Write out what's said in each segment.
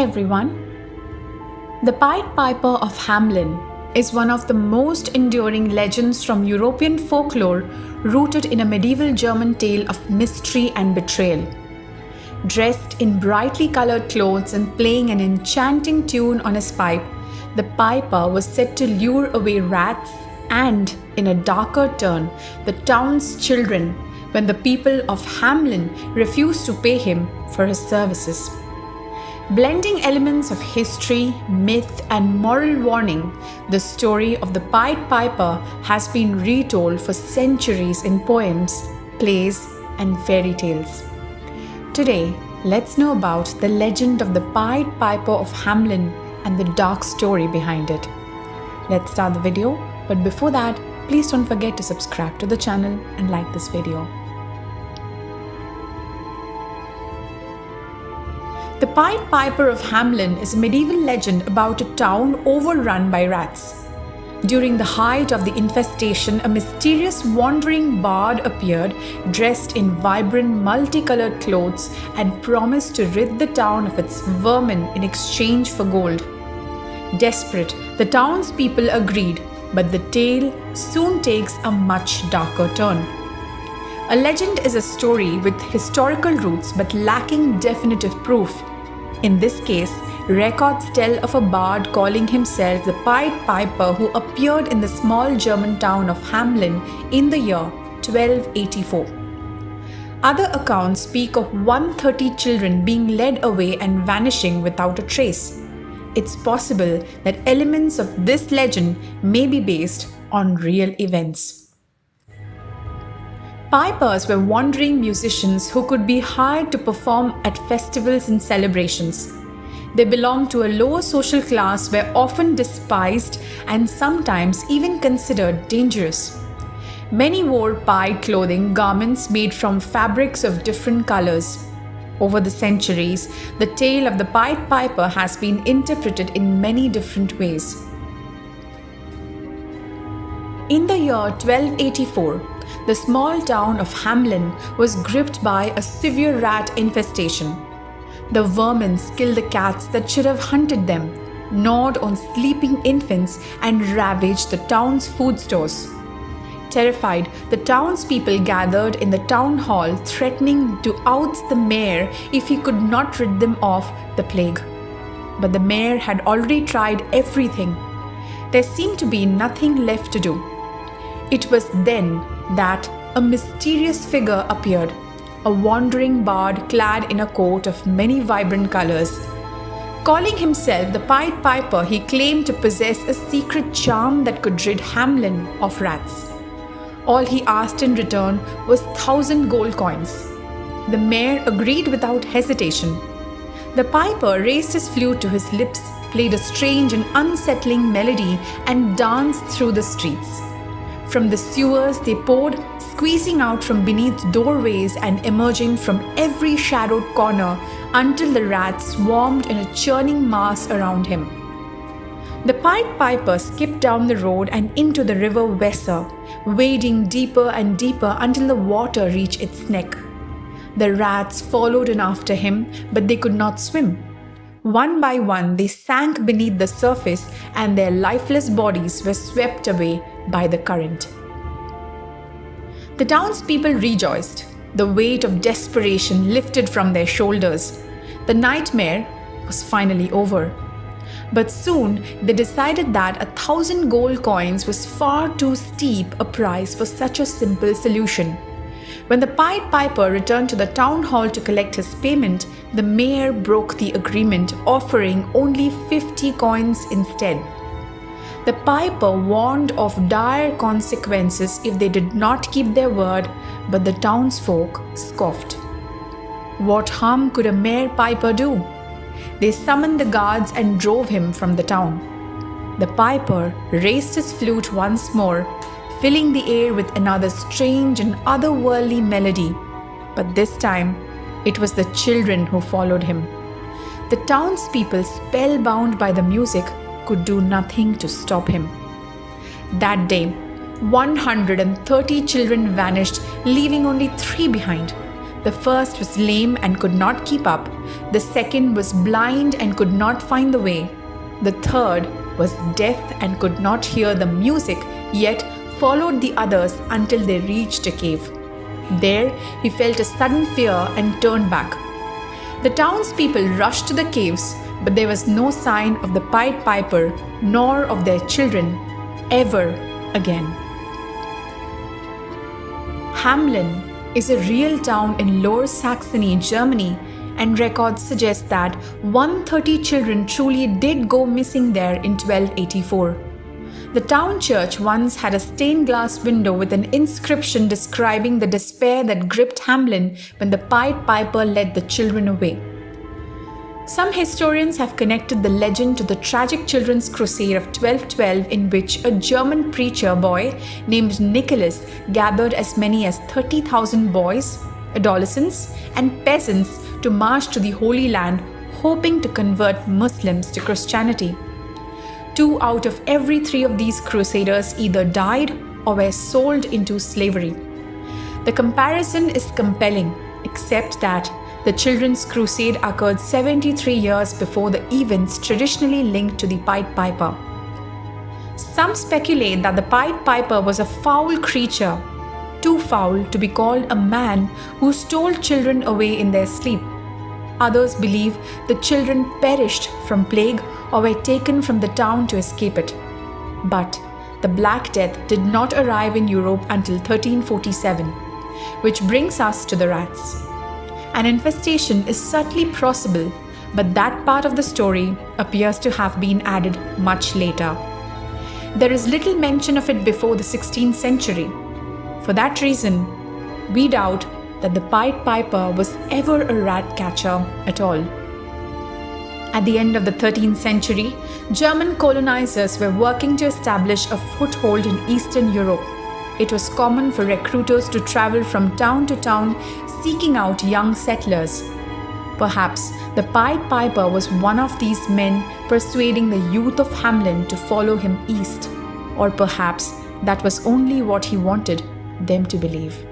Hey everyone. The Pied Piper of Hamelin is one of the most enduring legends from European folklore, rooted in a medieval German tale of mystery and betrayal. Dressed in brightly colored clothes and playing an enchanting tune on his pipe, the piper was said to lure away rats and, in a darker turn, the town's children when the people of Hamelin refused to pay him for his services. Blending elements of history, myth, and moral warning, the story of the Pied Piper has been retold for centuries in poems, plays, and fairy tales. Today, let's know about the legend of the Pied Piper of Hamelin and the dark story behind it. Let's start the video, but before that, please don't forget to subscribe to the channel and like this video. The Pied Piper of Hamelin is a medieval legend about a town overrun by rats. During the height of the infestation, a mysterious wandering bard appeared, dressed in vibrant multicolored clothes, and promised to rid the town of its vermin in exchange for gold. Desperate, the townspeople agreed, but the tale soon takes a much darker turn. A legend is a story with historical roots but lacking definitive proof. In this case, records tell of a bard calling himself the Pied Piper who appeared in the small German town of Hamelin in the year 1284. Other accounts speak of 130 children being led away and vanishing without a trace. It's possible that elements of this legend may be based on real events. Pipers were wandering musicians who could be hired to perform at festivals and celebrations. They belonged to a lower social class, were often despised and sometimes even considered dangerous. Many wore pied clothing, garments made from fabrics of different colors. Over the centuries, the tale of the Pied Piper has been interpreted in many different ways. In the year 1284, the small town of Hamelin was gripped by a severe rat infestation. The vermin killed the cats that should have hunted them, gnawed on sleeping infants, and ravaged the town's food stores. Terrified, the townspeople gathered in the town hall, threatening to oust the mayor if he could not rid them of the plague. But the mayor had already tried everything. There seemed to be nothing left to do. It was then that a mysterious figure appeared, a wandering bard clad in a coat of many vibrant colors. Calling himself the Pied Piper, he claimed to possess a secret charm that could rid Hamelin of rats. All he asked in return was 1,000 gold coins. The mayor agreed without hesitation. The piper raised his flute to his lips, played a strange and unsettling melody, and danced through the streets. From the sewers they poured, squeezing out from beneath doorways and emerging from every shadowed corner until the rats swarmed in a churning mass around him. The Pied Piper skipped down the road and into the river Weser, wading deeper and deeper until the water reached its neck. The rats followed in after him, but they could not swim. One by one, they sank beneath the surface and their lifeless bodies were swept away by the current. The townspeople rejoiced. The weight of desperation lifted from their shoulders. The nightmare was finally over. But soon they decided that 1,000 gold coins was far too steep a price for such a simple solution. When the Pied Piper returned to the town hall to collect his payment, the mayor broke the agreement, offering only 50 coins instead. The piper warned of dire consequences if they did not keep their word, but the townsfolk scoffed. What harm could a mere piper do? They summoned the guards and drove him from the town. The piper raised his flute once more, filling the air with another strange and otherworldly melody. But this time, it was the children who followed him. The townspeople, spellbound by the music, could do nothing to stop him. That day, 130 children vanished, leaving only 3 behind. The first was lame and could not keep up. The second was blind and could not find the way. The third was deaf and could not hear the music, yet followed the others until they reached a cave. There he felt a sudden fear and turned back. The townspeople rushed to the caves, but there was no sign of the Pied Piper nor of their children ever again. Hamelin is a real town in Lower Saxony, Germany, and records suggest that 130 children truly did go missing there in 1284. The town church once had a stained glass window with an inscription describing the despair that gripped Hamelin when the Pied Piper led the children away. Some historians have connected the legend to the tragic children's crusade of 1212, in which a German preacher boy named Nicholas gathered as many as 30,000 boys, adolescents, and peasants to march to the Holy Land, hoping to convert Muslims to Christianity. 2 out of every 3 of these crusaders either died or were sold into slavery. The comparison is compelling, except that the Children's Crusade occurred 73 years before the events traditionally linked to the Pied Piper. Some speculate that the Pied Piper was a foul creature, too foul to be called a man, who stole children away in their sleep. Others believe the children perished from plague or were taken from the town to escape it. But the Black Death did not arrive in Europe until 1347, which brings us to the rats. An infestation is certainly possible, but that part of the story appears to have been added much later. There is little mention of it before the 16th century. For that reason, we doubt that the Pied Piper was ever a rat catcher at all. At the end of the 13th century, German colonizers were working to establish a foothold in Eastern Europe. It was common for recruiters to travel from town to town seeking out young settlers. Perhaps the Pied Piper was one of these men persuading the youth of Hamelin to follow him east, or perhaps that was only what he wanted them to believe.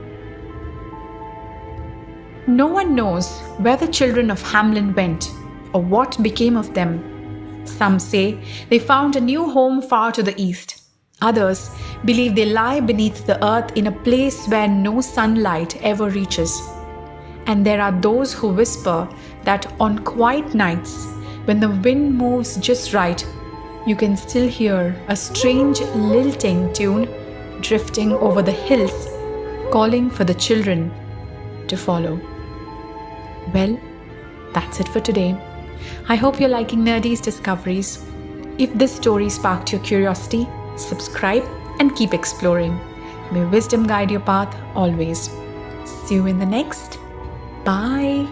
No one knows where the children of Hamelin went or what became of them. Some say they found a new home far to the east. Others believe they lie beneath the earth in a place where no sunlight ever reaches. And there are those who whisper that on quiet nights, when the wind moves just right, you can still hear a strange lilting tune drifting over the hills, calling for the children to follow. Well, that's it for today. I hope you're liking Nerdies Discoveries. If this story sparked your curiosity, subscribe and keep exploring. May wisdom guide your path always. See you in the next. Bye.